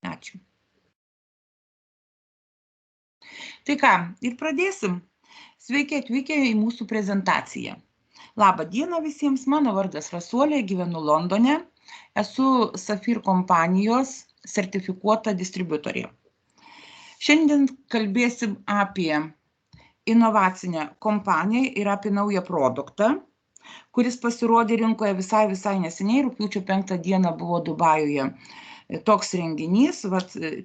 Ačiū. Tai ką, ir pradėsim. Sveiki atvykę į mūsų prezentaciją. Labą dieną visiems, mano vardas Rasuolė, gyvenu Londone, esu Safir kompanijos sertifikuota distributorė. Šiandien kalbėsim apie inovacinę kompaniją ir apie naują produktą, kuris pasirodė rinkoje visai neseniai, rugpjūčio 5 dieną buvo Dubajuje toks renginys,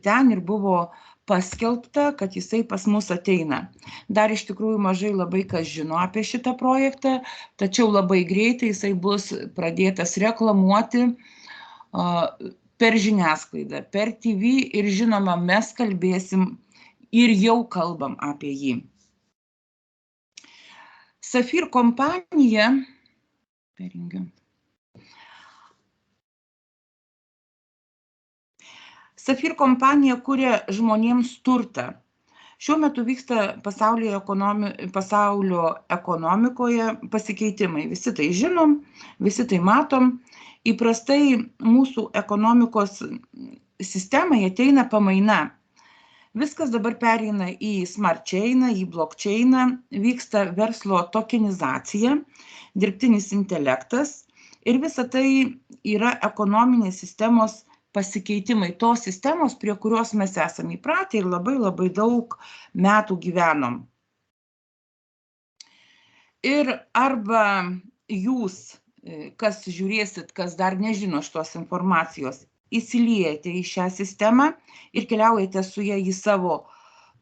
ten ir buvo paskelbta, kad jisai pas mus ateina. Dar iš tikrųjų mažai labai kas žino apie šitą projektą, tačiau labai greitai jisai bus pradėtas reklamuoti per žiniasklaidą, per TV ir žinoma, mes kalbėsim ir jau kalbam apie jį. Safir kompanija, Safir kompanija kuria žmonėms turtą. Šiuo metu vyksta pasaulio ekonomikoje pasikeitimai. Visi tai žinom, visi tai matom. Įprastai mūsų ekonomikos sistemai ateina pamaina. Viskas dabar pereina į smart chainą, į blockchainą, vyksta verslo tokenizacija, dirbtinis intelektas ir visa tai yra ekonominės sistemos pasikeitimai, tos sistemos, prie kurios mes esame įpratę ir labai daug metų gyvenom. Ir arba jūs, kas žiūrėsit, kas dar nežino šitos informacijos, įsiliejate į šią sistemą ir keliaujate su ją į savo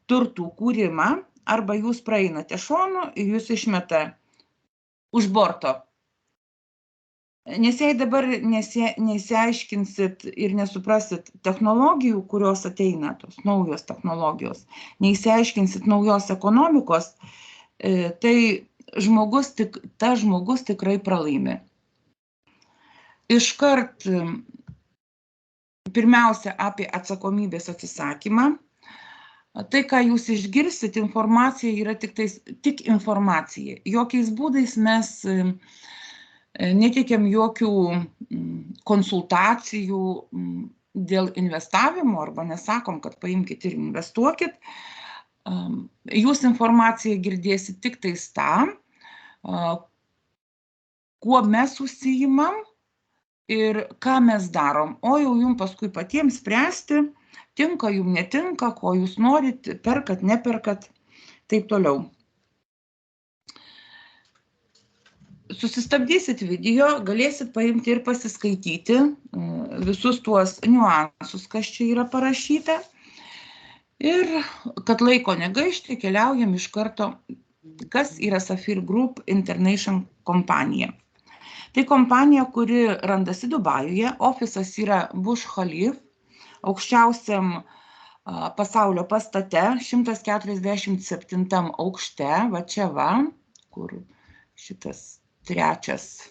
turtų kūrimą, arba jūs praeinate šonu ir jūs išmeta už borto. Nes jei dabar nesiaiškinsit ir nesuprasit technologijų, kurios ateina, tos naujos technologijos, neįsiaiškinsit naujos ekonomikos, tai tas žmogus tikrai pralaimi. Iškart pirmiausia apie atsakomybės atsisakymą. Tai, ką jūs išgirsit, informacija yra tik informacija. Jokiais būdais mes neteikiam jokių konsultacijų dėl investavimo arba nesakom, kad paimkit ir investuokit. Jūs informaciją girdėsit tik tais tą, kuo mes užsiimam ir ką mes darom. O jau jums paskui patiems spręsti, tinka jums netinka, ko jūs norit, perkat, neperkat, taip toliau. Susistabdysit video, galėsit paimti ir pasiskaityti visus tuos niuansus, kas čia yra parašyta. Ir kad laiko negaišti, keliaujam iš karto, kas yra Safir Group International kompanija. Tai kompanija, kuri randasi Dubajuje, ofisas yra Burj Khalifa, aukščiausiam pasaulio pastate, 147 aukšte, va čia va, kur šitas trečias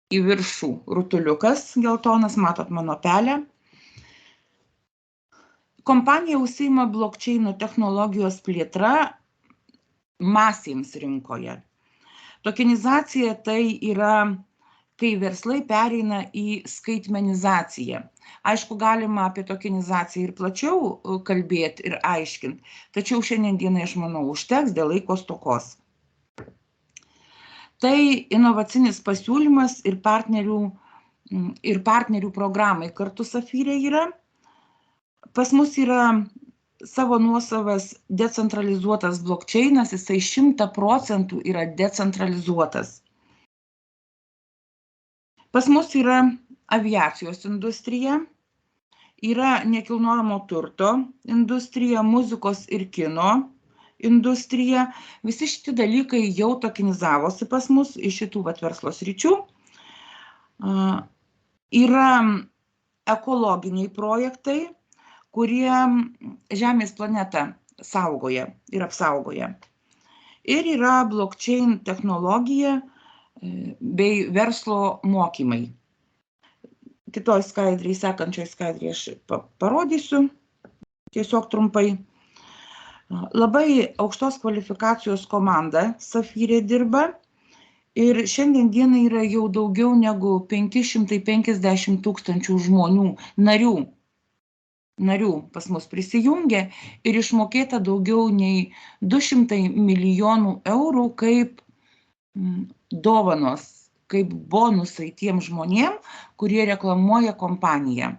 į viršų rutuliukas geltonas, matot mano pelę. Kompanija užsiima blockchaino technologijos plėtra masėms rinkoje. Tokenizacija tai yra, kai verslai pereina į skaitmenizaciją. Aišku, galima apie tokenizaciją ir plačiau kalbėti ir aiškinti, tačiau šiandien dienai, aš manau, užteks dėl laiko stokos. Tai inovacinis pasiūlymas ir partnerių programai kartu Safirė yra. Pas mus yra savo nuosavas decentralizuotas blockchainas, jisai 100% yra decentralizuotas. Pas mus yra aviacijos industrija, yra nekilnojamo turto industrija, muzikos ir kino industrija. Visi šitie dalykai jau tokenizavosi pas mus iš šitų verslo sričių. Yra ekologiniai projektai, kurie Žemės planetą saugoja ir apsaugoja. Ir yra blockchain technologija bei verslo mokymai. Kitoj skaidrėje, sekančioj skaidrėje aš parodysiu, tiesiog trumpai. Labai aukštos kvalifikacijos komanda Safirė dirba Ir šiandien dienai yra jau daugiau negu 550 tūkstančių žmonių, narių pas mus prisijungė ir išmokėta daugiau nei 200 milijonų eurų kaip dovanos, kaip bonusai tiem žmonėm, kurie reklamuoja kompaniją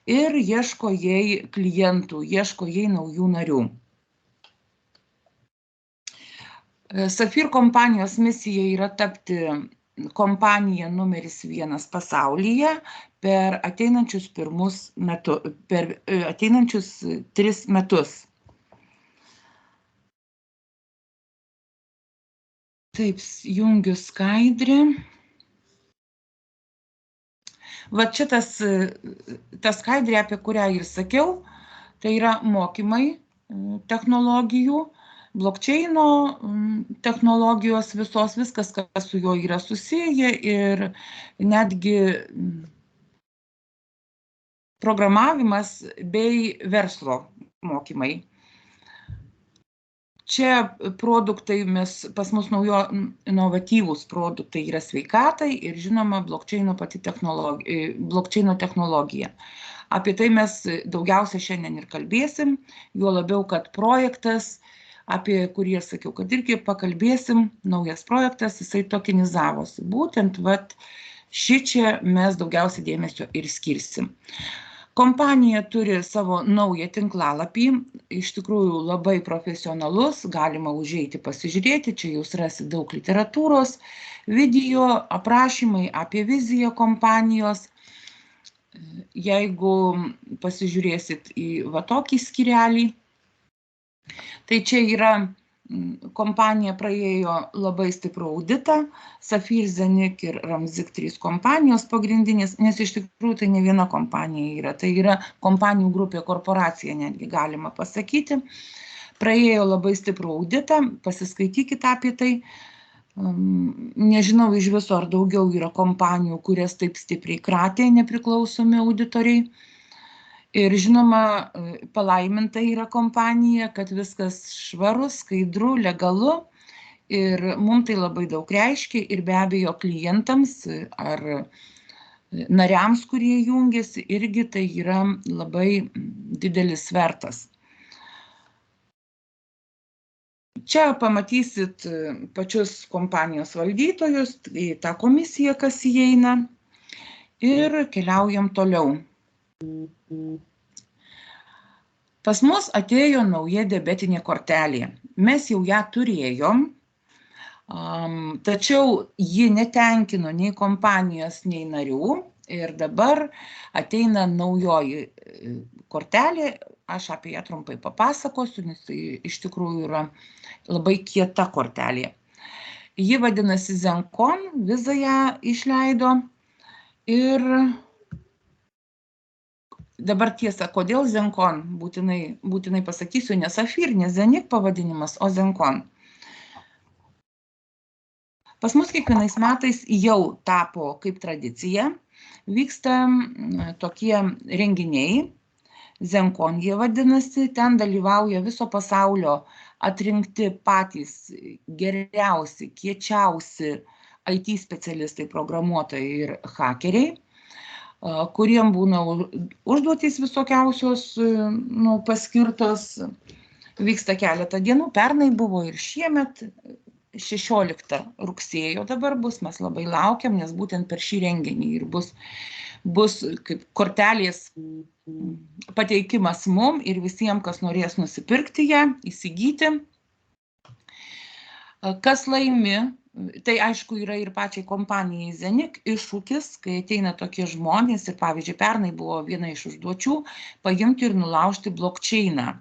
ir ieško jai klientų, ieško jai naujų narių. Safir kompanijos misija yra tapti kompanija numeris 1 pasaulyje per ateinančius 3 metus. Taip, jungiu skaidrį. Va čia ta skaidrė, apie kurią ir sakiau, tai yra mokymai technologijų, blokčeino technologijos visos, viskas, kas su juo yra susiję ir netgi programavimas bei verslo mokymai. Čia produktai, pas mus inovatyvūs produktai yra sveikatai ir žinoma blokčeino technologija. Apie tai mes daugiausia šiandien ir kalbėsim, juo labiau, kad projektas, apie kurį aš sakiau, kad irgi pakalbėsim, naujas projektas, jisai tokenizavosi. Būtent šičia mes daugiausia dėmesio ir skirsim. Kompanija turi savo naują tinklalapį, iš tikrųjų labai profesionalus, galima užeiti pasižiūrėti, čia jūs rasit daug literatūros, video, aprašymai apie viziją kompanijos. Jeigu pasižiūrėsit į tokį skyrelį, tai čia yra kompanija praėjo labai stiprų auditą, Safir, Zenik ir Ramzik 3 kompanijos pagrindinės, nes iš tikrųjų tai ne viena kompanija yra, tai yra kompanijų grupė, korporacija netgi galima pasakyti. Praėjo labai stiprų auditą, pasiskaitykite apie tai. Nežinau iš viso, ar daugiau yra kompanijų, kurias taip stipriai kratė nepriklausomi auditoriai. Ir žinoma, palaiminta yra kompanija, kad viskas švaru, skaidru, legalu ir mums tai labai daug reiškia ir be abejo klientams ar nariams, kurie jungiasi, irgi tai yra labai didelis svertas. Čia pamatysit pačius kompanijos valdytojus, į tą komisiją, kas įeina ir keliaujam toliau. Pas mus atėjo nauja debetinė kortelė. Mes jau ją turėjom, tačiau ji netenkino nei kompanijos, nei narių. Ir dabar ateina naujoji kortelė, aš apie ją trumpai papasakosiu, nes tai iš tikrųjų yra labai kieta kortelė. Ji vadinasi Zenkon, Visa ją išleido ir dabar tiesa, kodėl Zenkon, būtinai pasakysiu, ne Safir, ne Zenik pavadinimas, o Zenkon. Pas mus kiekvienais metais jau tapo kaip tradicija, vyksta tokie renginiai, Zenkon jie vadinasi, ten dalyvauja viso pasaulio atrinkti patys geriausi, kiečiausi IT specialistai, programuotojai ir hakeriai, kuriem būna užduotys visokiausios paskirtos, vyksta keletą dienų, pernai buvo ir šiemet, 16 rugsėjo dabar bus, mes labai laukiam, nes būtent per šį renginį ir bus kaip kortelės pateikimas mum ir visiems, kas norės nusipirkti ją, įsigyti. Kas laimi, tai aišku yra ir pačiai kompanijai Zenik iššūkis, kai ateina tokie žmonės ir pavyzdžiui pernai buvo viena iš užduočių paimti ir nulaužti blokčeiną.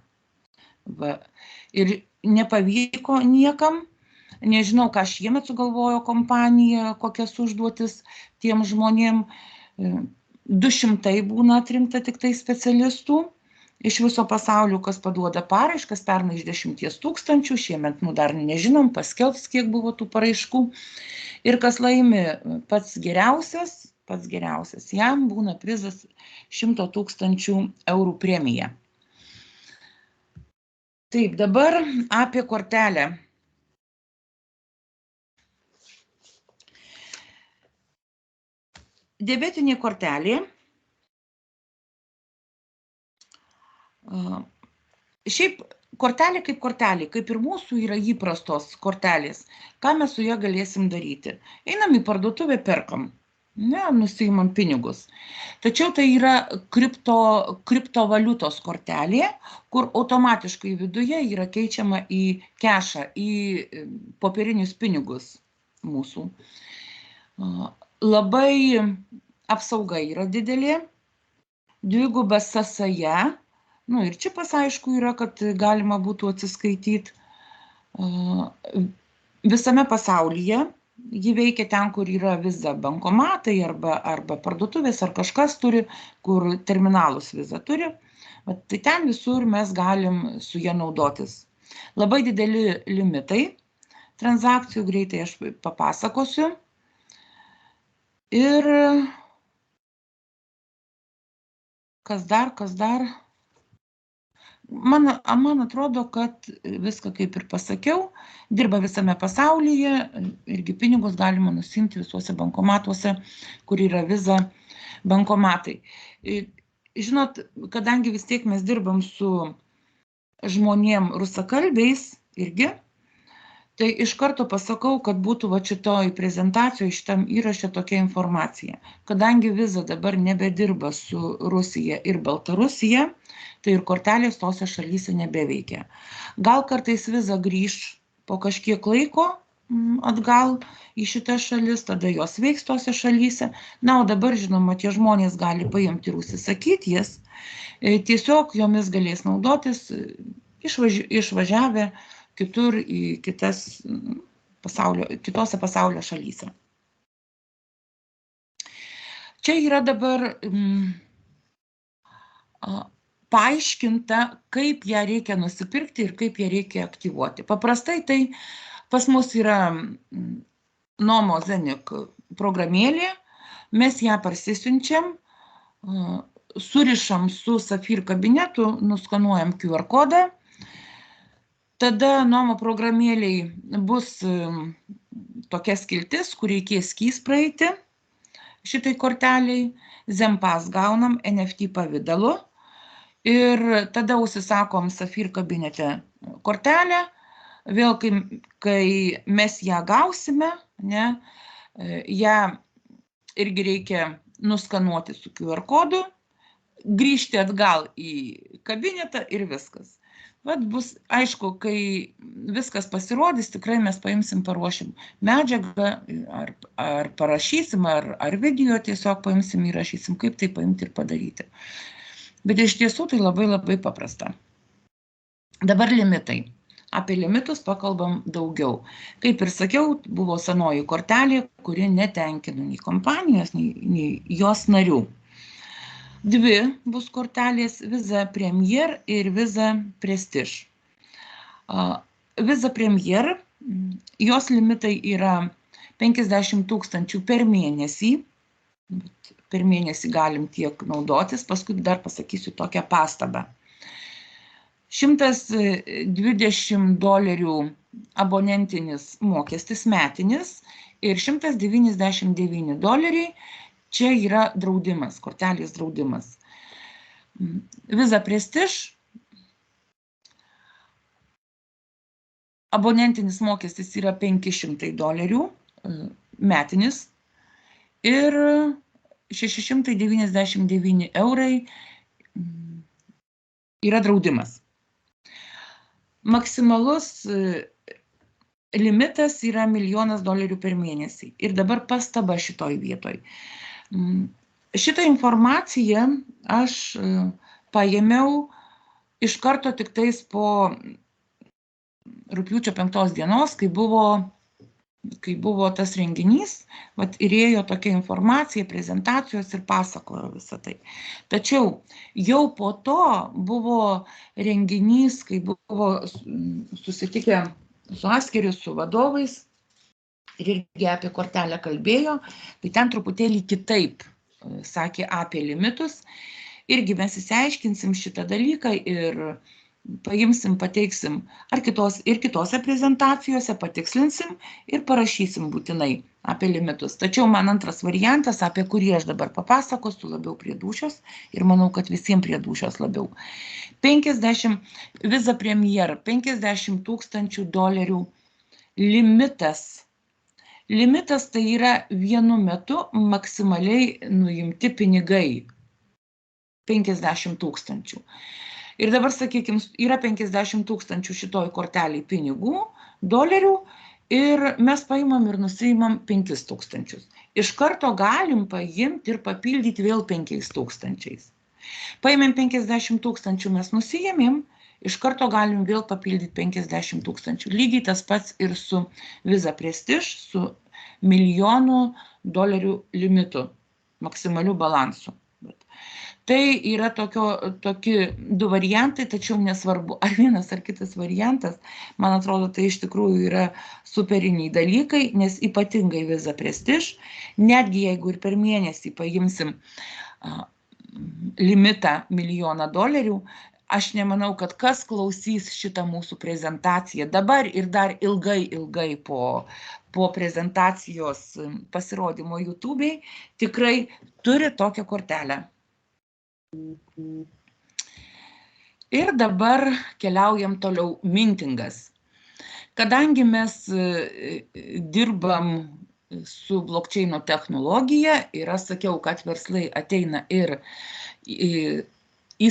Ir nepavyko niekam, nežinau, ką šiemet sugalvojo kompanija, kokias užduotis tiem žmonėm, 200 būna atrinkta tik tai specialistų. Iš viso pasaulio, kas paduoda paraiškas, pernai iš 10 000, šiemet dar nežinom, paskelbs, kiek buvo tų paraiškų. Ir kas laimi pats geriausias, jam būna prizas 100 000 eurų premija. Taip, dabar apie kortelę. Debitinė kortelė. Šiaip kortelė, kaip ir mūsų yra įprastos kortelės. Ką mes su ją galėsim daryti? Einam į parduotuvę, perkam, ne, nusiimam pinigus. Tačiau tai yra kriptovaliutos kortelė, kur automatiškai viduje yra keičiama į kešą, į popierinius pinigus mūsų. Labai apsauga yra didelė, dviguba sąsaja. Nu, ir čipas, aišku, yra, kad galima būtų atsiskaityti. Visame pasaulyje ji veikia ten, kur yra Visa bankomatai arba parduotuvės ar kažkas turi, kur terminalus Visa turi. Tai ten visur mes galim su ją naudotis. Labai dideli limitai transakcijų, greitai aš papasakosiu. Ir kas dar? Man atrodo, kad viską kaip ir pasakiau, dirba visame pasaulyje, irgi pinigus galima nusimti visuose bankomatuose, kur yra Visa bankomatai. Žinot, kadangi vis tiek mes dirbam su žmonėm rusakalbiais irgi, tai iš karto pasakau, kad būtų va šitoj prezentacijoje, šitam įraše tokia informacija. Kadangi Visa dabar nebedirba su Rusija ir Baltarusija, tai ir kortelės tose šalyse nebeveikia. Gal kartais Visa grįž po kažkiek laiko atgal į šitas šalis, tada jos veiks tose šalyse. Na, o dabar, žinoma, tie žmonės gali paimti ir užsisakyti jas. Tiesiog jomis galės naudotis išvažiavę kitur į kitose pasaulio šalyse. Čia yra dabar paaiškinta, kaip ją reikia nusipirkti ir kaip ją reikia aktyvuoti. Paprastai tai pas mus yra Nomo Zenik programėlė, mes ją parsisiunčiam, surišam su Safir kabinetu, nuskanuojam QR kodą. Tada Nomo programėliai bus tokia skiltis, kur reikės skys praeiti šitai korteliai. Zempas gaunam NFT pavidalu ir tada užsisakom Safir kabinete kortelę. Vėl, kai mes ją gausime, ne, ją irgi reikia nuskanuoti su QR kodu, grįžti atgal į kabinetą ir viskas. Vat bus, aišku, kai viskas pasirodys, tikrai mes paimsim, paruošim medžiagą, ar parašysim, ar video tiesiog paimsim, įrašysim, kaip tai paimti ir padaryti. Bet iš tiesų tai labai labai paprasta. Dabar limitai. Apie limitus pakalbam daugiau. Kaip ir sakiau, buvo senoji kortelė, kuri netenkino nei kompanijos, nei jos narių. Dvi bus kortelės, Visa Premier ir Visa Prestige. Visa Premier, jos limitai yra 50 000 per mėnesį. Per mėnesį galim tiek naudotis, paskui dar pasakysiu tokią pastabą. $120 abonentinis mokestis metinis ir $199 čia yra draudimas, kortelės draudimas. Visa Prestige abonentinis mokestis yra $500 metinis ir €699 yra draudimas. Maksimalus limitas yra $1 000 per mėnesį. Ir dabar pastaba šitoj vietoj. Šitą informaciją aš paėmiau iš karto tik tais po rugpjūčio 5 dienos, kai buvo tas renginys, vat ir ėjo tokia informacija, prezentacijos ir pasakojo visą tai. Tačiau jau po to buvo renginys, kai buvo susitikę su Askeriu, su vadovais ir irgi apie kortelę kalbėjo, tai ten truputėlį kitaip sakė apie limitus. Irgi mes įsiaiškinsim šitą dalyką ir paimsim, pateiksim ar kitose prezentacijose, patikslinsim ir parašysim būtinai apie limitus. Tačiau man antras variantas, apie kurį aš dabar papasakosiu, labiau prie dūšios ir manau, kad visiems prie dūšios labiau. 50 Visa Premier, $50,000 limitas. Limitas tai yra vienu metu maksimaliai nuimti pinigai. 50,000. Ir dabar, sakykime, yra 50,000 šitoj korteliai pinigų, dolerių, ir mes paimam ir nusiimam 5,000. Iš karto galim paimti ir papildyti vėl 5,000. Paėmėm 50,000, mes nusiėmėm, iš karto galim vėl papildyti 50,000. Lygiai tas pats ir su Visa Prestige, su $1,000,000 limitu, maksimaliu balansu. Tai yra tokie du variantai, tačiau nesvarbu, ar vienas ar kitas variantas, man atrodo, tai iš tikrųjų yra superiniai dalykai, nes ypatingai Visa Prestige, netgi jeigu ir per mėnesį paimsim limitą $1,000,000, aš nemanau, kad kas klausys šitą mūsų prezentaciją dabar ir dar ilgai po prezentacijos pasirodymo YouTube'ai, tikrai turi tokią kortelę. Ir dabar keliaujam toliau, mintingas. Kadangi mes dirbam su blokčeino technologija ir aš sakiau, kad verslai ateina ir į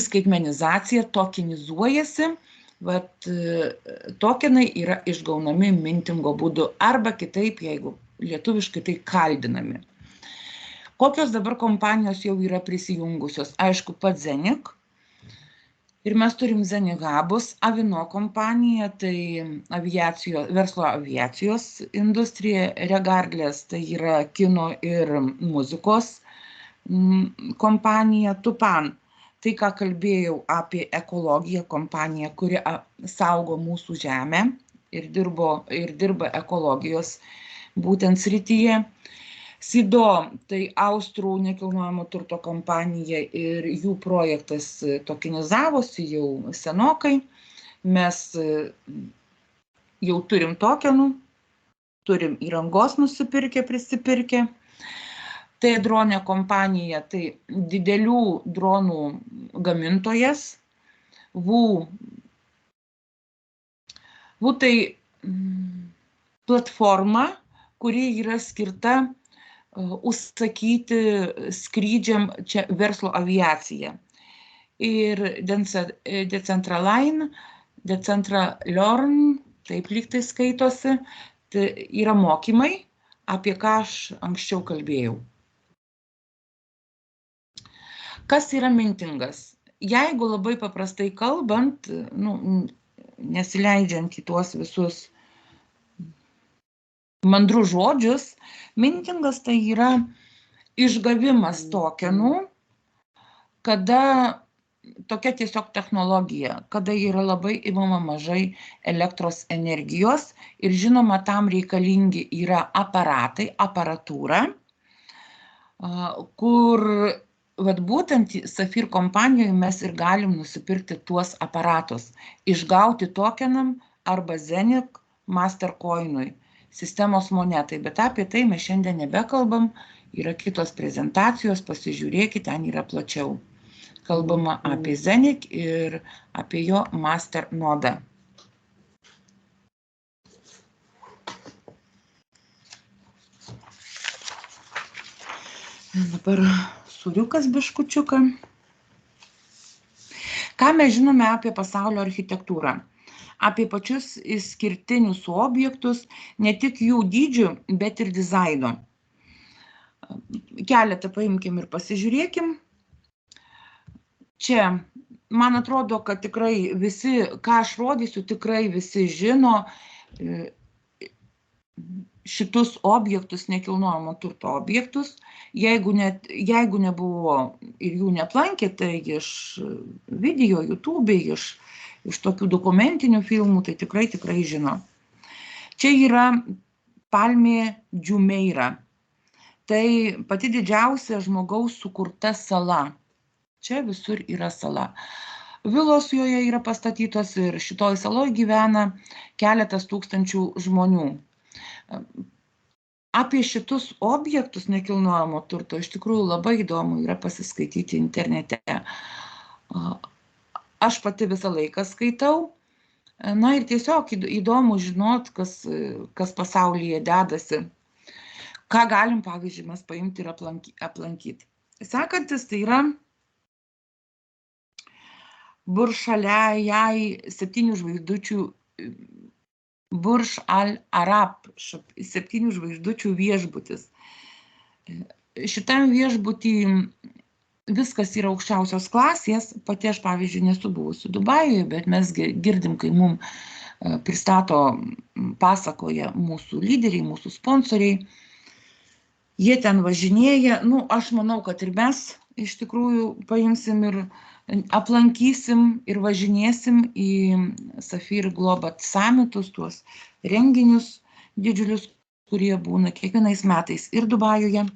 skaitmenizaciją, tokenizuojasi, tokenai yra išgaunami mintingo būdu arba kitaip, jeigu lietuviškai, tai kaldinami. Kokios dabar kompanijos jau yra prisijungusios? Aišku, pats Zenik. Ir mes turim Zenik Hubus, Avino kompanija, tai verslo aviacijos industrija, Regardless, tai yra kino ir muzikos kompanija, Tupan. Tai, ką kalbėjau apie ekologiją, kompanija, kuri saugo mūsų žemę ir dirba ekologijos būtent srityje. Sido, tai austrų nekilnojamo turto kompanija ir jų projektas tokenizavosi jau senokai. Mes jau turim tokenų, turim įrangos prisipirkę. Tai dronė kompanija, tai didelių dronų gamintojas. VU tai platforma, kuri yra skirta užsakyti skrydžiam čia verslo aviaciją. Ir Decentraline, Decentralearn, taip lygtai skaitosi, tai yra mokymai, apie ką aš anksčiau kalbėjau. Kas yra mintingas? Jeigu labai paprastai kalbant, nesileidžiant į tuos visus mandrų žodžius, mintingas tai yra išgavimas tokenų, kada tokia tiesiog technologija, kada yra labai imama mažai elektros energijos ir žinoma, tam reikalingi yra aparatai, aparatūra, kur būtent Safir kompanijoje mes ir galim nusipirkti tuos aparatus, išgauti tokenam arba Zenik Mastercoinui, sistemos monetai, bet apie tai mes šiandien nebekalbam, yra kitos prezentacijos, pasižiūrėkit, ten yra plačiau. Kalbama apie Zenik ir apie jo master nodą. Dabar suriukas biškučiuką. Ką mes žinome apie pasaulio architektūrą? Apie pačius išskirtinius objektus, ne tik jų dydžių, bet ir dizaino. Keletą paimkim ir pasižiūrėkim. Čia, man atrodo, kad tikrai visi, ką aš rodysiu, tikrai visi žino šitus objektus, nekilnojamo turto objektus. Jeigu nebuvo ir jų neaplankė, tai iš video, YouTube, iš tokių dokumentinių filmų, tai tikrai žino. Čia yra Palmė Džumeira. Tai pati didžiausia žmogaus sukurta sala. Čia visur yra sala. vilos joje yra pastatytos ir šitoj saloj gyvena keletas tūkstančių žmonių. Apie šitus objektus nekilnojamo turto iš tikrųjų labai įdomu yra pasiskaityti internete. Aš pati visą laiką skaitau. Na ir tiesiog įdomu žinot, kas pasaulyje dedasi. Ką galim, pavyzdžiui, mes paimti ir aplankyti. Sekantis tai yra Burj Al 7 žvaigždučių Burj Al Arab 7 žvaigždučių viešbutis. Šitam viešbutį viskas yra aukščiausios klasės. Pati aš, pavyzdžiui, nesu buvusi Dubajuje, bet mes girdim, kai mums pristato, pasakoja mūsų lyderiai, mūsų sponsoriai. Jie ten važinėja. Nu, aš manau, kad ir mes iš tikrųjų paimsim ir aplankysim ir važinėsim į Sapphire Global Summitus, tuos renginius didžiulius, kurie būna kiekvienais metais ir Dubajuje.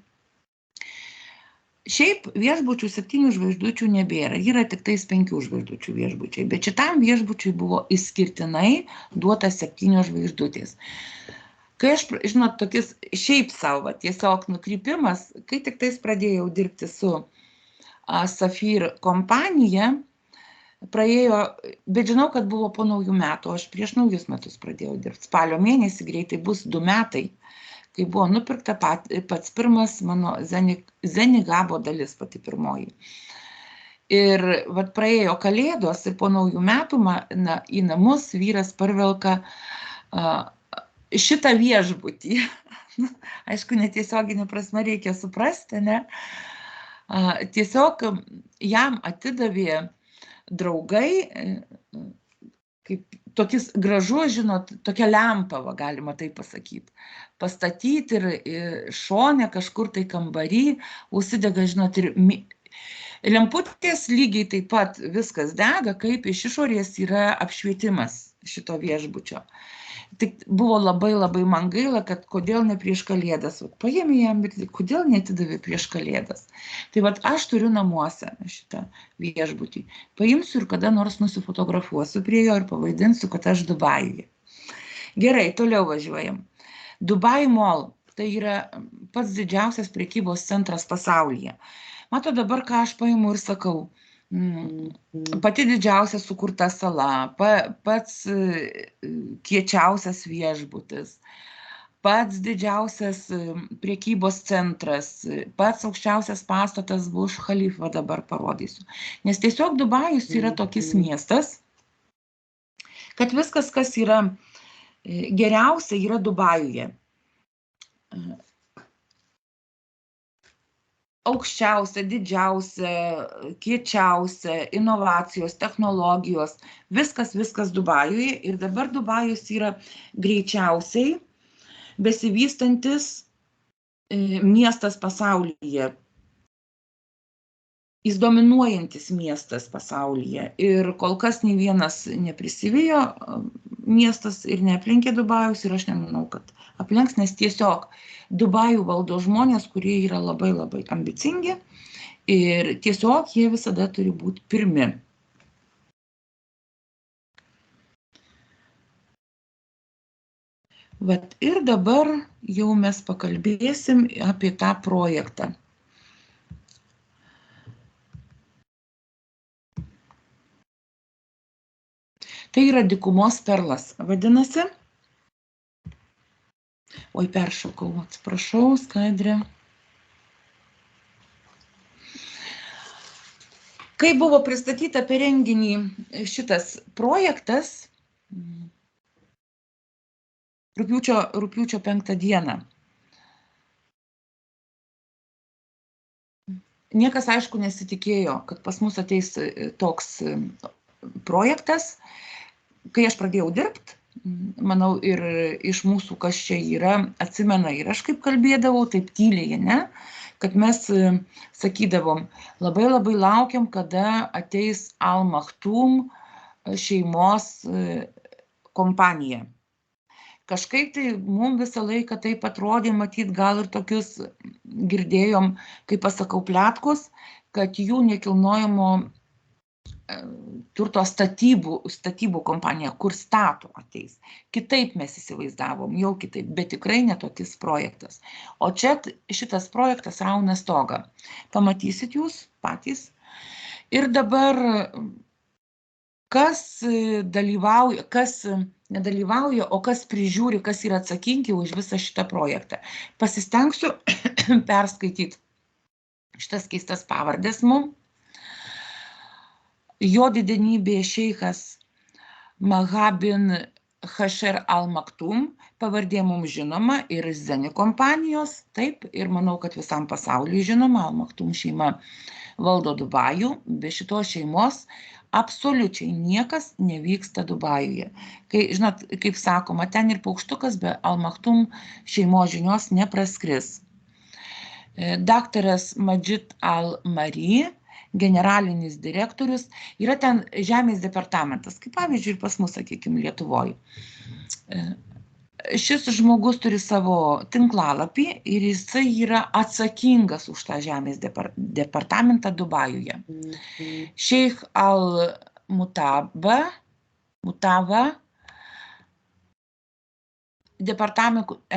Šiaip viešbučių 7 žvaigždučių nebėra, yra tik tais 5 žvaigždučių viešbučiai, bet šitam viešbučiui buvo išskirtinai duota 7 žvaigždutės. Kai aš, žinot, tokis šiaip savo, tiesiog nukrypimas, kai tik tais pradėjau dirbti su Sapphire kompanija, praėjo, bet žinau, kad buvo po naujų metų, aš prieš naujus metus pradėjau dirbti. Spalio mėnesį greitai bus 2 metai, kai buvo nupirkta pats pirmas mano Zenigabo dalis, pati pirmoji. Ir vat praėjo kalėdos ir po naujų metų į namus vyras parvelka šitą viešbutį. Aišku, netiesioginė prasme reikia suprasti, ne? Tiesiog jam atidavė draugai, kaip tokis gražus, žinot, tokia lempa, galima taip pasakyti. Pastatyti ir šone kažkur tai kambarį, užsidega, žinot, ir lemputės lygiai taip pat viskas dega, kaip iš išorės yra apšvietimas šito viešbučio. Tik buvo labai man gaila, kad kodėl ne prieš kalėdas. Paėmė jam, bet kodėl neatidavė prieš kalėdas. Tai vat aš turiu namuose šitą viešbutį. Paimsiu ir kada nors nusifotografuosiu prie jo ir pavaidinsiu, kad aš Dubajuje. Gerai, toliau važiuojam. Dubai Mall tai yra pats didžiausias prekybos centras pasaulyje. Mato dabar, ką aš paimu ir sakau. Pati didžiausia sukurta sala, pats kiečiausias viešbutis, pats didžiausias prekybos centras, pats aukščiausias pastatas Burj Khalifa, dabar parodysiu. Nes tiesiog Dubajus yra tokis miestas, kad viskas, kas yra geriausia, yra Dubajuje. Aukščiausia, didžiausia, kiečiausia, inovacijos, technologijos, viskas Dubajuje. Ir dabar Dubajus yra greičiausiai besivystantis miestas pasaulyje. Jis dominuojantis miestas pasaulyje. Ir kol kas nei vienas neprisivijo miestas ir neaplenkė Dubajaus. Ir aš nemanau, kad aplenks, nes tiesiog Dubajų valdo žmonės, kurie yra labai ambicingi. Ir tiesiog jie visada turi būti pirmi. Vat ir dabar jau mes pakalbėsim apie tą projektą. Tai yra dykumos perlas, vadinasi. Oi, peršokau, atsiprašau, Skaidrė. Kai buvo pristatyta per renginį šitas projektas, rugpjūčio 5 dieną. Niekas, aišku, nesitikėjo, kad pas mus ateis toks projektas. Kai aš pradėjau dirbti, manau, ir iš mūsų, kas čia yra, atsimena ir aš kaip kalbėdavau, taip tyliai, ne? Kad mes sakydavom, labai laukiam, kada ateis Al Maktoum šeimos kompanija. Kažkaip tai mums visą laiką taip atrodė, matyt, gal ir tokius girdėjom, kaip pasakau, pletkus, kad jų nekilnojamo turto statybų kompanija, kur stato ateis. Kitaip mes įsivaizdavom, jau kitaip, bet tikrai netokis projektas. O čia šitas projektas rauna stogą. Pamatysit jūs patys. Ir dabar kas dalyvauja, kas nedalyvauja, o kas prižiūri, kas yra atsakingi už visą šitą projektą. Pasistengsiu perskaityti šitas keistas pavardės mum. Jo didenybė šeichas Maha bin Hasher Al Maktoum, pavardė mums žinoma ir Zeni kompanijos, taip, ir manau, kad visam pasauliui žinoma, Al Maktoum šeima valdo Dubajų, be šitos šeimos absoliučiai niekas nevyksta Dubajuje. Kai, žinot, kaip sakoma, ten ir paukštukas be Al Maktoum šeimos žinios nepraskris. Daktaras Majid Al Mari, generalinis direktorius, yra ten žemės departamentas, kaip pavyzdžiui ir pas mus, sakykime, Lietuvoje. Šis žmogus turi savo tinklalapį ir jisai yra atsakingas už tą žemės departamentą Dubajuje. Šeich Al Mutava,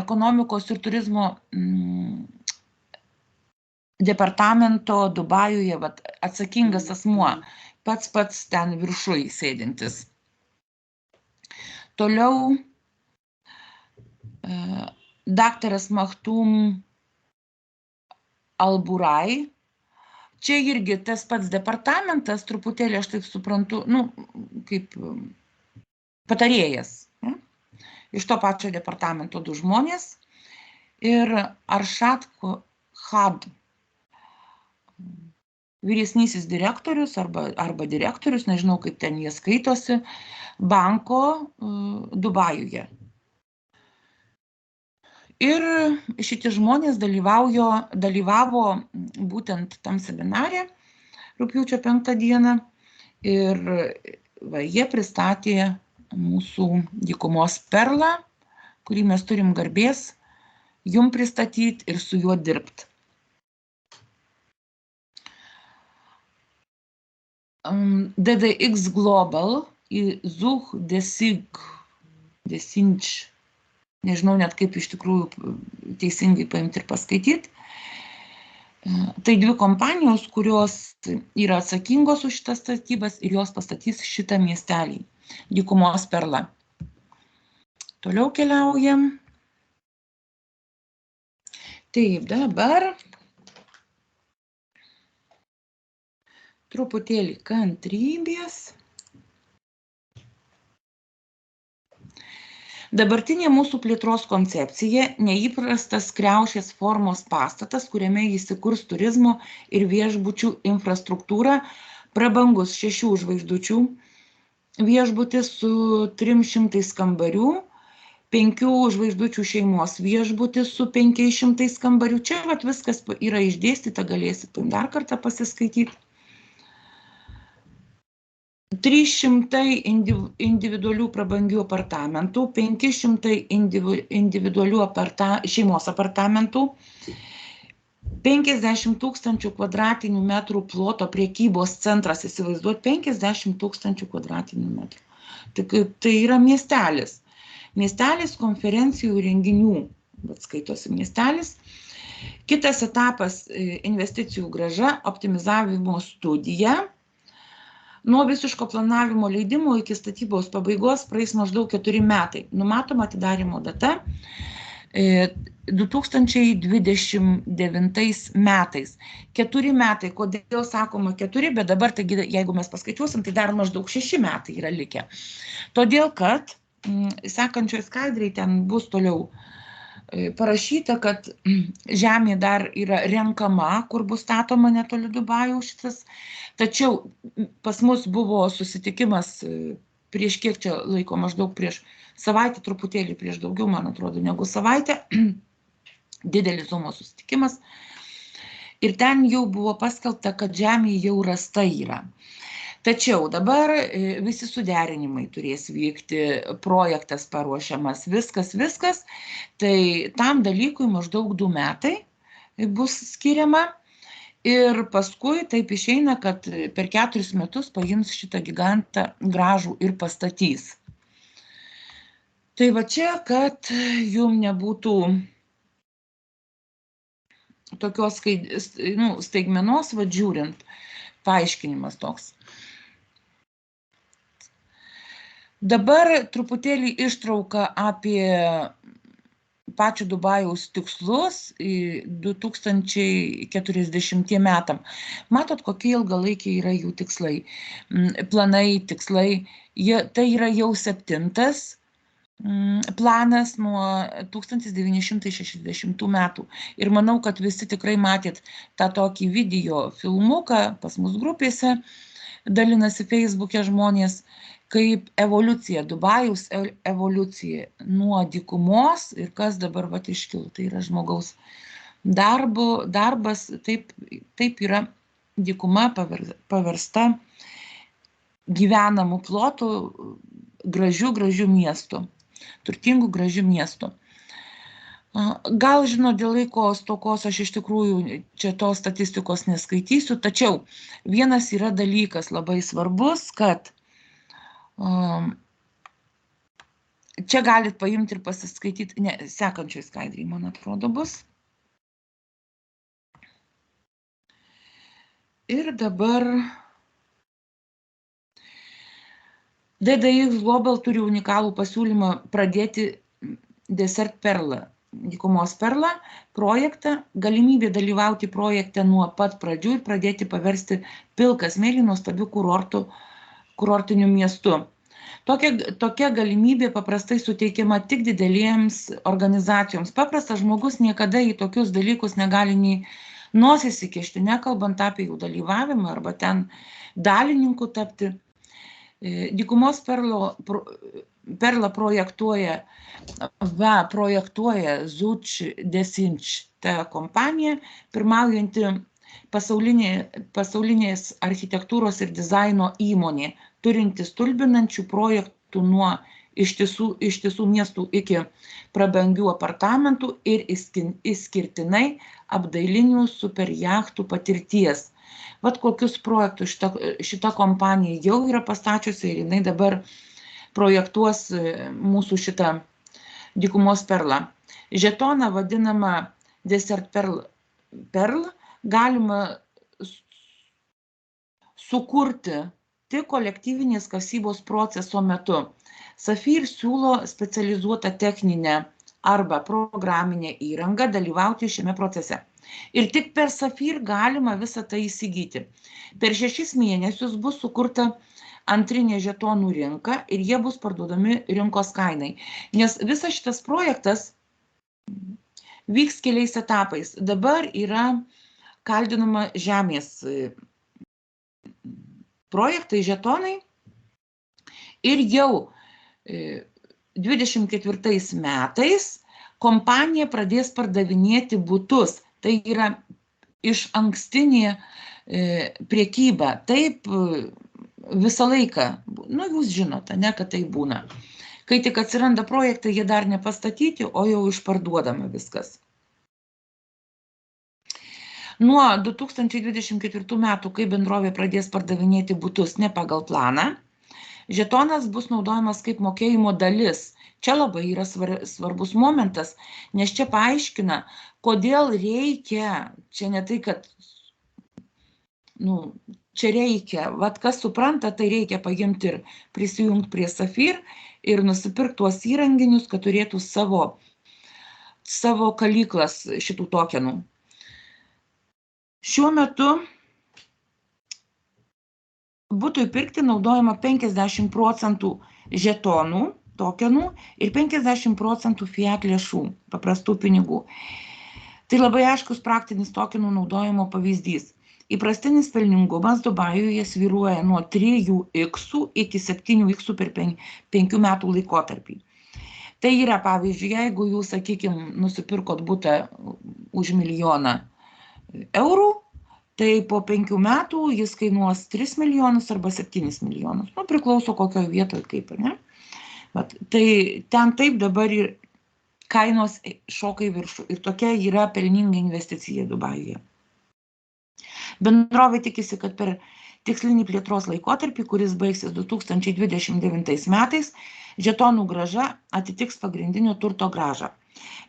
ekonomikos ir turizmo departamento Dubajuje atsakingas asmuo, pats ten viršui sėdintis. Toliau daktaras Maktoum Al-Burai. Čia irgi tas pats departamentas, truputėlį aš taip suprantu, kaip patarėjas. Iš to pačio departamento du žmonės. Ir Arshad Khad, vyresnysis direktorius arba direktorius, nežinau kaip ten jie skaitosi, banko Dubajuje. Ir šitie žmonės dalyvavo būtent tam seminare rugpjūčio 5 dieną ir jie pristatė mūsų dykumos perlą, kurį mes turim garbės jum pristatyti ir su juo dirbti. DDX Global Zuch Desig, nežinau net kaip iš tikrųjų teisingai paimti ir paskaityti. Tai dvi kompanijos, kurios yra atsakingos už šitas statybas ir jos pastatys šitą miestelį, dykumos perlą. Toliau keliaujam. Taip, dabar truputėlį kantrybės. Dabartinė mūsų plėtros koncepcija neįprastas kriaušės formos pastatas, kuriame įsikurs turizmo ir viešbučių infrastruktūra, prabangus 6 žvaigždučių viešbutis su 300 kambarių, 5 žvaigždučių šeimos viešbutis su 500 kambarių. Čia viskas yra išdėstyta, galėsit dar kartą pasiskaityti. 300 individualių prabangių apartamentų, 500 individualių šeimos apartamentų, 50 000 kvadratinių metrų ploto prekybos centras, įsivaizduot, 50 000 kvadratinių metrų. Tai yra miestelis. Miestelis konferencijų renginių, bet skaitosi miestelis. Kitas etapas – investicijų grąža, optimizavimo studija. Nuo visiško planavimo leidimo iki statybos pabaigos praeis maždaug 4 metai. Numatoma atidarymo data 2029 metais. 4 metai, kodėl sakoma 4, bet dabar, jeigu mes paskaičiuosim, tai dar maždaug 6 metai yra likę. Todėl, kad sekančioj skaidriai ten bus toliau parašyta, kad žemė dar yra renkama, kur bus statoma netoli Dubajaus šitas. Tačiau pas mus buvo susitikimas prieš kiek čia laiko, maždaug prieš savaitę, truputėlį prieš daugiau, man atrodo, negu savaitę, didelis Zomo susitikimas. Ir ten jau buvo paskelbta, kad žemė jau rasta yra. Tačiau dabar visi suderinimai turės vykti, projektas paruošiamas, viskas. Tai tam dalykui maždaug 2 metai bus skiriama. Ir paskui taip išeina, kad per 4 metus paims šitą gigantą gražų ir pastatys. Tai va čia, kad jum nebūtų tokios staigmenos, va žiūrint, paaiškinimas toks. Dabar truputėlį ištrauka apie pačių Dubajaus tikslus 2040 metam. Matot, kokie ilgalaikiai yra jų tikslai. Planai, tikslai, tai yra jau 7. planas nuo 1960 metų. Ir manau, kad visi tikrai matėt tą tokį video filmuką pas mus grupėse, dalinasi Facebook'e žmonės, kaip evoliucija, Dubajaus evoliucija nuo dykumos ir kas dabar vat iškilo. Tai yra žmogaus darbas, taip yra dykuma paversta gyvenamų plotų, gražių miestų, turtingų gražių miestų. Gal žino, dėl laiko stokos aš iš tikrųjų čia tos statistikos neskaitysiu, tačiau vienas yra dalykas labai svarbus, kad čia galit paimti ir pasiskaityti, ne, sekančiai skaidriai, man atrodo, bus. Ir dabar DDX Global turi unikalų pasiūlymą pradėti Desert Perla, dykumos perlą projektą, galimybė dalyvauti projekte nuo pat pradžių ir pradėti paversti pilką smėlį nuostabių kurortiniu miestu. Tokia galimybė paprastai suteikiama tik didelėms organizacijoms. Paprastas žmogus niekada į tokius dalykus negali nei nosis įkišti, nekalbant apie jų dalyvavimą arba ten dalininku tapti. Dykumos perlą projektuoja Zuč Desinč, ta kompanija, pirmaujanti pasaulinės architektūros ir dizaino įmonė, turinti stulbinančių projektų nuo ištisų miestų iki prabangių apartamentų ir išskirtinai apdailinių superjachtų patirties. Vat kokius projektus šita kompanija jau yra pastačiusi ir jinai dabar projektuos mūsų šitą dykumos perlą. Žetoną vadinamą Desert Perl galima sukurti tik kolektyvinės kasybos proceso metu. Safir siūlo specializuotą techninę arba programinę įrangą dalyvauti šiame procese. Ir tik per Safir galima visą tai įsigyti. Per 6 mėnesius bus sukurta antrinė žetonų rinka ir jie bus parduodami rinkos kainai. Nes visas šitas projektas vyks keliais etapais. Dabar yra kaldinama žemės projektai, žetonai ir jau 24 metais kompanija pradės pardavinėti butus. Tai yra iš ankstinė prekyba. Taip visą laiką, jūs žinote, ne, kad tai būna. Kai tik atsiranda projektai, jie dar nepastatyti, o jau išparduodama viskas. Nuo 2024 metų, kai bendrovė pradės pardavinėti butus ne pagal planą, žetonas bus naudojamas kaip mokėjimo dalis. Čia labai yra svarbus momentas, nes čia paaiškina, kodėl reikia, čia ne tai, kad, čia reikia, vat kas supranta, tai reikia paimti ir prisijungti prie Safir ir nusipirkti tuos įrenginius, kad turėtų savo kalyklas šitų tokenų. Šiuo metu būtų įpirkti naudojama 50% žetonų, tokenų ir 50% fiat lėšų, paprastų pinigų. Tai labai aiškus praktinis tokenų naudojimo pavyzdys. Įprastinis pelningumas Dubajuje svyruoja nuo 3x iki 7x per 5 metų laikotarpį. Tai yra, pavyzdžiui, jeigu jūs, sakykime, nusipirkot butą už 1 milijoną eurų, tai po 5 metų jis kainuos 3 milijonus arba 7 milijonus. Priklauso kokioje vietoje kaip, ne? Tai ten taip dabar ir kainos šoka į viršų ir tokia yra pelninga investicija Dubajuje. Bendrovė tikisi, kad per tikslinį plėtros laikotarpį, kuris baigsis 2029 metais, žetonų grąža atitiks pagrindinio turto grąžą.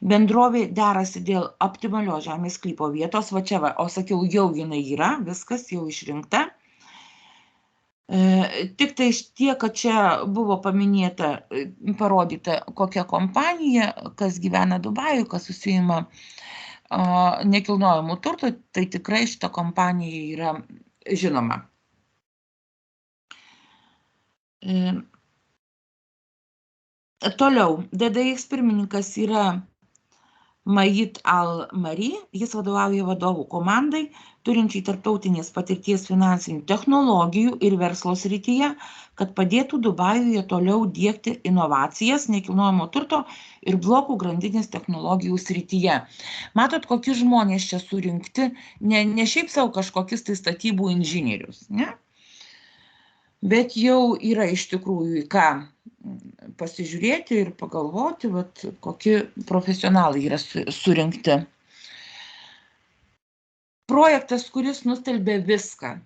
Bendrovė derasi dėl optimalios žemės sklypo vietos, va čia va, o sakiau, jau jinai yra, viskas jau išrinkta. Tik tai tiek, kad čia buvo paminėta, parodyta kokia kompanija, kas gyvena Dubajuje, kas užsiima nekilnojamų turtų, tai tikrai šita kompanija yra žinoma. Toliau, DDX pirmininkas yra Majid Al-Mari, jis vadovauja vadovų komandai, turinčiai tarptautinės patirties finansinių technologijų ir verslo srityje, kad padėtų Dubajuje toliau diegti inovacijas nekilnojamo turto ir blokų grandinės technologijų srityje. Matot, kokie žmonės čia surinkti, ne šiaip savo kažkokius tai statybų inžinierius, ne? Bet jau yra iš tikrųjų į ką pasižiūrėti ir pagalvoti, vat, kokie profesionalai yra surinkti. Projektas, kuris nustelbė viską,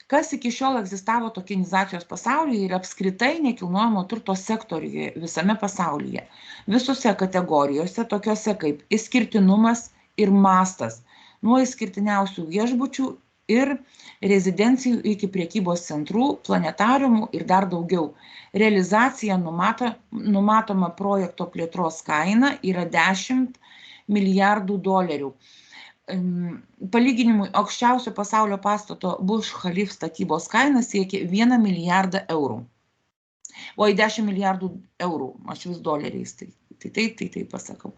kas iki šiol egzistavo tokenizacijos pasaulyje ir apskritai nekilnojamo turto sektoriuje visame pasaulyje. Visose kategorijose, tokiose kaip išskirtinumas ir mastas, nuo išskirtiniausių viešbučių ir rezidencijų iki prekybos centrų, planetariumų ir dar daugiau. Realizacija numatoma projekto plėtros kaina yra $10 milijardų. Palyginimui, aukščiausio pasaulio pastato Burj Khalifa statybos kaina siekia €1 milijardą. Oi, $10 milijardų, aš vis doleriais, tai pasakau.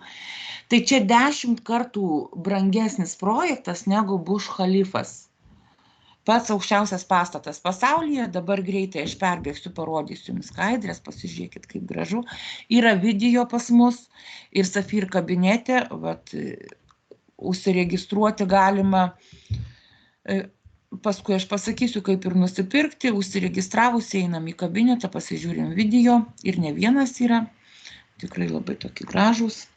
Tai čia 10 kartų brangesnis projektas negu Burj Khalifas. Pats aukščiausias pastatas pasaulyje, dabar greitai aš perbėgsiu, parodysiu jums skaidrės, pasižiūrėkit, kaip gražu. Yra video pas mus ir Safir kabinete, vat, užsiregistruoti galima, paskui aš pasakysiu, kaip ir nusipirkti, užsiregistravusi einam į kabinetą, pasižiūrim video ir ne vienas yra, tikrai labai tokie gražūs.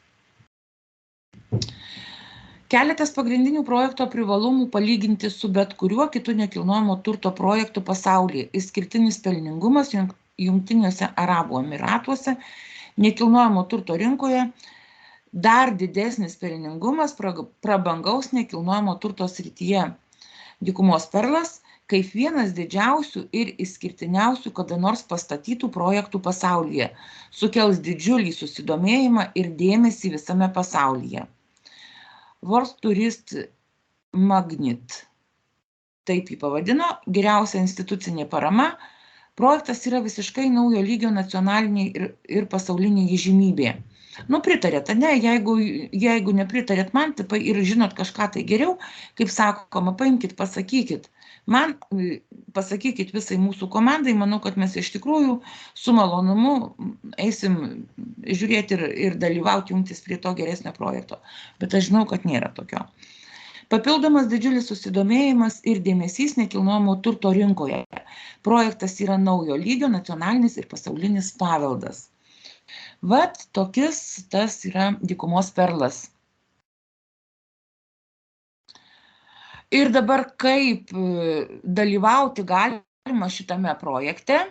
Keletas pagrindinių projekto privalumų palyginti su bet kuriuo kitu nekilnojamo turto projektu pasaulyje. Išskirtinis pelningumas Jungtiniuose Arabų Emyratuose, nekilnojamo turto rinkoje, dar didesnis pelningumas prabangaus nekilnojamo turto srityje. Dykumos perlas kaip vienas didžiausių ir išskirtiniausių kada nors pastatytų projektų pasaulyje, sukels didžiulį susidomėjimą ir dėmesį visame pasaulyje. World Tourist Magnet, taip jį pavadino, geriausia institucinė parama. Projektas yra visiškai naujo lygio nacionaliniai ir pasauliniai įžymybė. Nu, pritarėte, ne, jeigu nepritarėt man, tai ir žinot kažką tai geriau, kaip sakoma, paimkit, pasakykit. Man, pasakykit visai mūsų komandai, manau, kad mes iš tikrųjų su malonumu eisim žiūrėti ir dalyvauti, jungtis prie to geresnio projekto. Bet aš žinau, kad nėra tokio. Papildomas didžiulis susidomėjimas ir dėmesys nekilnojamo turto rinkoje. Projektas yra naujo lygio, nacionalinis ir pasaulinis paveldas. Vat tokis tas yra dykumos perlas. Ir dabar kaip dalyvauti galima šitame projekte.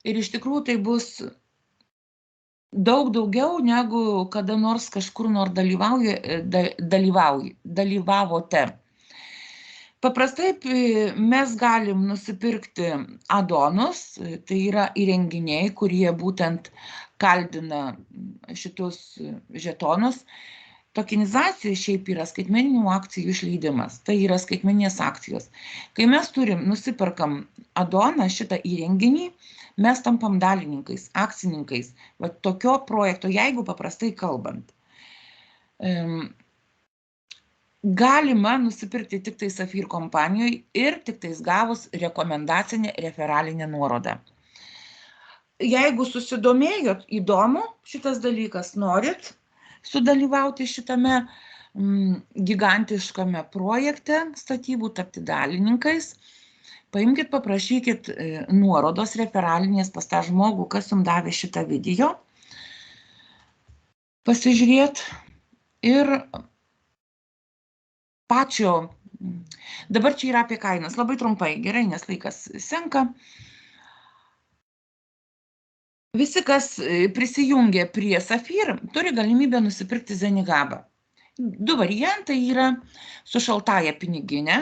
Ir iš tikrųjų tai bus daug daugiau negu kada nors kažkur nors dalyvavote. Paprastai mes galim nusipirkti addonus, tai yra įrenginiai, kurie būtent kaldina šitus žetonus. Tokenizacija šiaip yra skaitmeninių akcijų išleidimas, tai yra skaitmeninės akcijos. Kai mes nusipirkam addoną, šitą įrenginį, mes tampam dalininkais, akcininkais. Va tokio projekto, jeigu paprastai kalbant, galima nusipirkti tik tai Safir kompanijoje ir tik tais gavus rekomendacinę referalinę nuorodą. Jeigu susidomėjot, įdomu šitas dalykas, norit sudalyvauti šitame gigantiškame projekte statybų, tapti dalininkais, paimkit, paprašykit nuorodos referalinės pas tą žmogų, kas jums davė šitą video, pasižiūrėt ir pačio, dabar čia yra apie kainas, labai trumpai, gerai, nes laikas senka. Visi, kas prisijungia prie Safir, turi galimybę nusipirkti Zenigabą. Du variantai yra su šaltaja piniginė.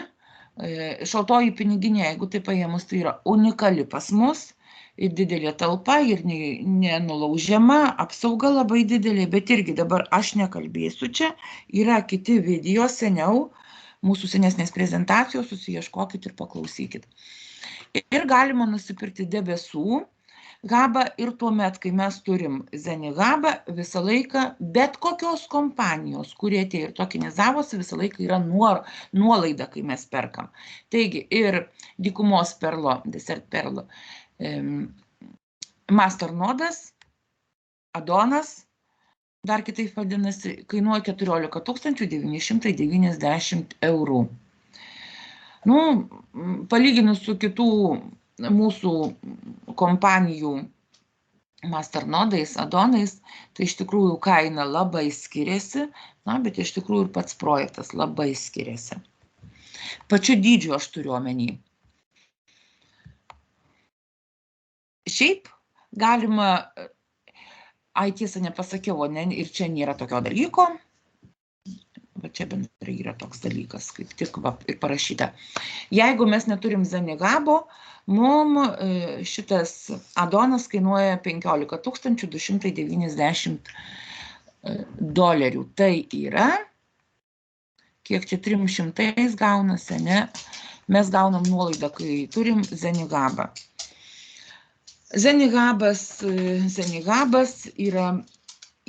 Šaltoji piniginė, jeigu tai paėmus, tai yra unikali pas mus ir didelė talpa ir nenulaužiama, apsauga labai didelė, bet irgi dabar aš nekalbėsiu čia, yra kiti video seniau, mūsų senesnės prezentacijos, susiieškokit ir paklausykit. Ir galima nusipirkti debesų gabą ir tuomet, kai mes turim Zenigabą, visą laiką bet kokios kompanijos, kurie atėjo ir tokenizavosi, visą laiką yra nuolaida, kai mes perkam. Taigi ir dykumos perlo, desert perlo, masternodas, adonas, dar kitaip vadinasi, kainuoja 14 990 eurų. Nu, palyginus su kitų mūsų kompanijų masternodais, adonais, tai iš tikrųjų kaina labai skiriasi, na, bet iš tikrųjų ir pats projektas labai skiriasi. Pačiu dydžiu aš turiu omeny. Šiaip galima, tiesą nepasakiau, ir čia nėra tokio dalyko, va čia bendrai yra toks dalykas, kaip tik ir parašyta. Jeigu mes neturim Zenigabo, mums šitas adonas kainuoja 15 290 dolerių. Tai yra, kiek čia 300 gaunasi, ne? Mes gaunam nuolaidą, kai turim Zenigabą. Zenigabas yra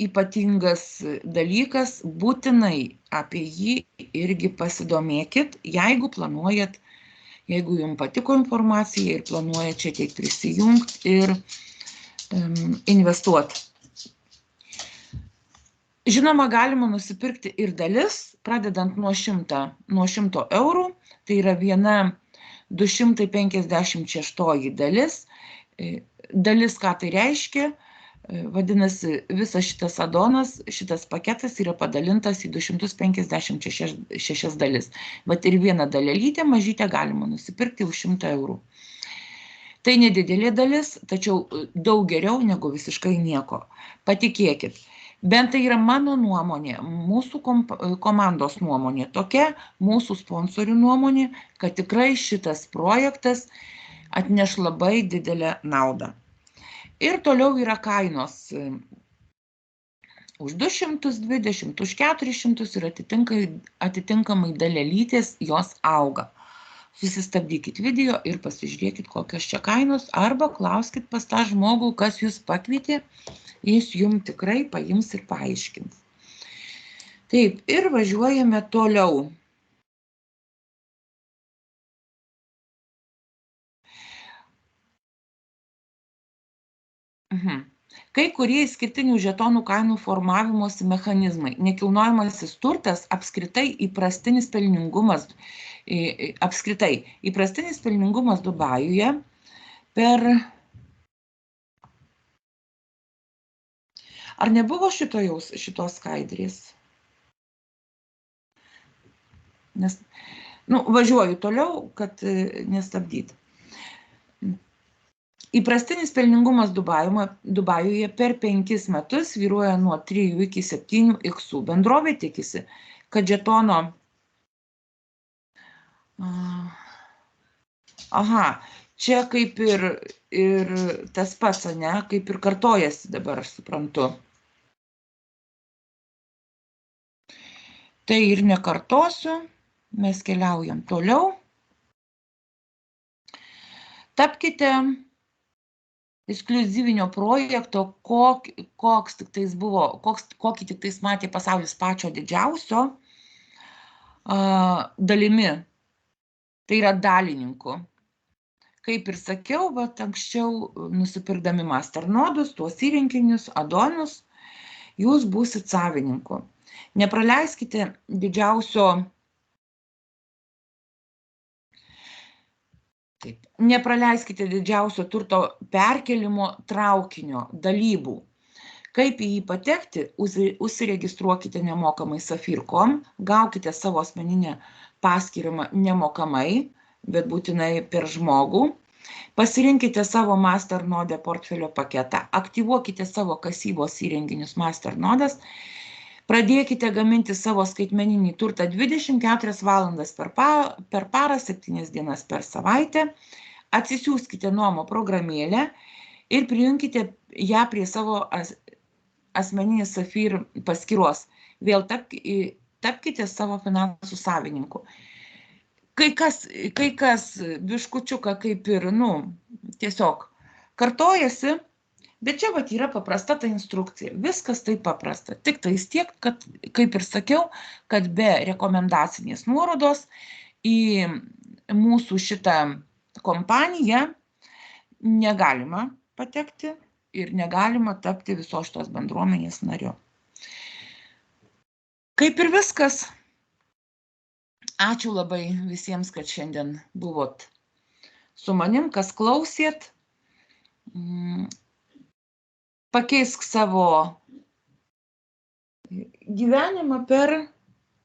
ypatingas dalykas, būtinai apie jį irgi pasidomėkit, jeigu planuojat, jeigu jums patiko informacija ir planuojat čia tiek prisijungti ir investuoti. Žinoma, galima nusipirkti ir dalis, pradedant nuo 100 eurų, tai yra viena 256 dalis. Dalis, ką tai reiškia, vadinasi, visas šitas adonas, šitas paketas yra padalintas į 256 dalis. Vat ir vieną dalelytę mažytę galima nusipirkti už 100 eurų. Tai nedidelė dalis, tačiau daug geriau negu visiškai nieko. Patikėkit, bent tai yra mano nuomonė, mūsų komandos nuomonė, tokia mūsų sponsorių nuomonė, kad tikrai šitas projektas atneš labai didelę naudą. Ir toliau yra kainos už 220, už 400 ir atitinkamai dalelytės jos auga. Susistabdykit video ir pasižiūrėkit, kokios čia kainos, arba klauskit pas tą žmogų, kas jūs pakvietė, jis jums tikrai paims ir paaiškins. Taip, ir važiuojame toliau. Kai kurie išskirtinių žetonų kainų formavimosi mechanizmai. Nekilnojamasis turtas apskritai įprastinis pelningumas Dubajuje per... Ar nebuvo šitos skaidrės? Nes, važiuoju toliau, kad nestabdyt. Įprastinis pelningumas Dubajuje per 5 metus vyruoja nuo 3 iki 7 iksų. Bendrovė tikisi, kad žetono... Čia kaip ir tas pats, ne? Kaip ir kartojasi dabar, suprantu. Tai ir nekartosiu, mes keliaujam toliau. Tapkite ekskliuzyvinio projekto, kokį tik tais matė pasaulis pačio didžiausio dalimi, tai yra dalininku. Kaip ir sakiau, anksčiau nusipirkdami masternodus, tuos įrenginius, adonus, jūs būsit savininku. Nepraleiskite didžiausio turto perkelimo traukinio dalybų. Kaip į jį patekti, užsiregistruokite nemokamai Safir.com, gaukite savo asmeninę paskyrą nemokamai, bet būtinai per žmogų. Pasirinkite savo Masternode portfelio paketą, aktyvuokite savo kasybos įrenginius Masternodas, pradėkite gaminti savo skaitmeninį turtą 24 valandas per parą, 7 dienas per savaitę, atsisiųskite nuomo programėlę ir prijunkite ją prie savo asmeninės Safir paskyros. Vėl tapkite savo finansų savininku. Kai kas biškučiuką kaip ir, tiesiog kartojasi, bet čia yra paprasta ta instrukcija. Viskas taip paprasta. Tik tais tiek, kad, kaip ir sakiau, kad be rekomendacinės nuorodos į mūsų šitą kompaniją negalima patekti ir negalima tapti visos šitos bendruomenės nariu. Kaip ir viskas. Ačiū labai visiems, kad šiandien buvot su manim, kas klausėt. Pakeisk savo gyvenimą per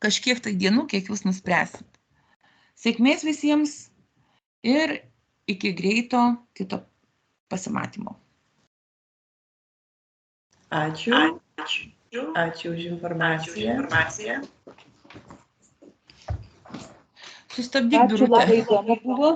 kažkiek tai dienų, kiek jūs nuspręsit. Sėkmės visiems ir iki greito kito pasimatymo. Ačiū. Ačiū už informaciją. Sustabdyk, Birute. Ačiū, labai įdomu buvo.